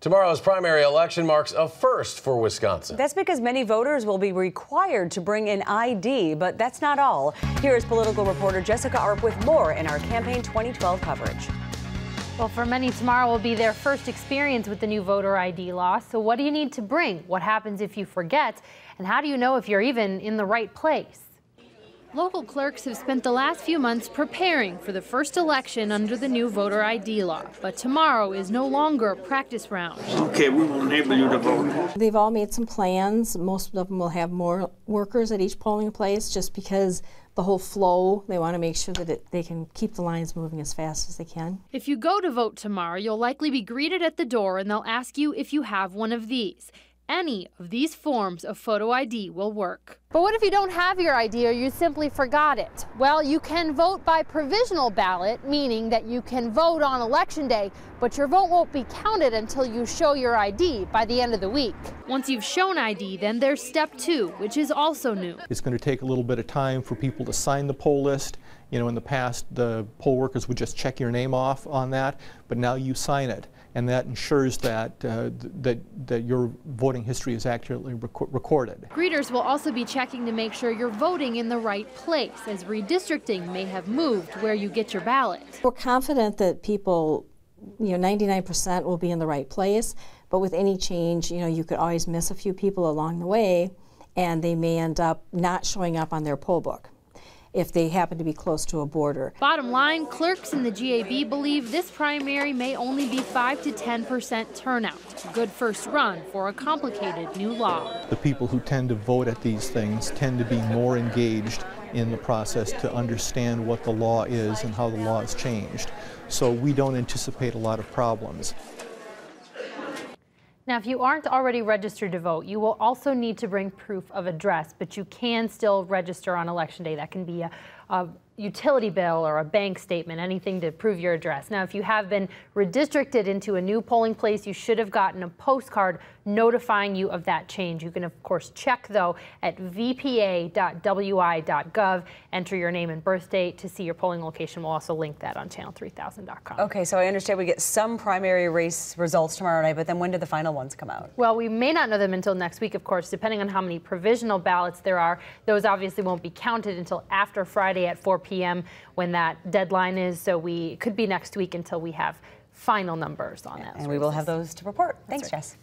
Tomorrow's primary election marks a first for Wisconsin. That's because many voters will be required to bring an ID, but that's not all. Here is political reporter Jessica Arp with more in our Campaign 2012 coverage. Well, for many, tomorrow will be their first experience with the new voter ID law. So what do you need to bring? What happens if you forget? And how do you know if you're even in the right place? Local clerks have spent the last few months preparing for the first election under the new voter ID law. But tomorrow is no longer a practice round. Okay, we will enable you to vote. They've all made some plans. Most of them will have more workers at each polling place just because the whole flow, they want to make sure that they can keep the lines moving as fast as they can. If you go to vote tomorrow, you'll likely be greeted at the door and they'll ask you if you have one of these. Any of these forms of photo ID will work. But what if you don't have your ID or you simply forgot it? Well, you can vote by provisional ballot, meaning that you can vote on election day, but your vote won't be counted until you show your ID by the end of the week. Once you've shown ID, then there's step 2, which is also new. It's going to take a little bit of time for people to sign the poll list. You know, in the past, the poll workers would just check your name off on that, but now you sign it, and that ensures that that your voting history is accurately recorded. Greeters will also be checking to make sure you're voting in the right place, as redistricting may have moved where you get your ballot. We're confident that people, 99% will be in the right place, but with any change, you could always miss a few people along the way, and they may end up not showing up on their poll book if they happen to be close to a border. Bottom line, clerks in the GAB believe this primary may only be 5 to 10% turnout. A good first run for a complicated new law. The people who tend to vote at these things tend to be more engaged in the process to understand what the law is and how the law has changed. So we don't anticipate a lot of problems. Now, if you aren't already registered to vote, you will also need to bring proof of address, but you can still register on Election Day. That can be a utility bill or a bank statement, anything to prove your address. Now, if you have been redistricted into a new polling place, you should have gotten a postcard notifying you of that change. You can, of course, check, though, at vpa.wi.gov. Enter your name and birth date to see your polling location. We'll also link that on channel3000.com. Okay, so I understand we get some primary race results tomorrow night, but then when do the final ones come out? Well, we may not know them until next week, of course, depending on how many provisional ballots there are. Those obviously won't be counted until after Friday at 4 p.m. when that deadline is, so it could be next week until we have final numbers on that. And we will have those to report. Thanks, Jess.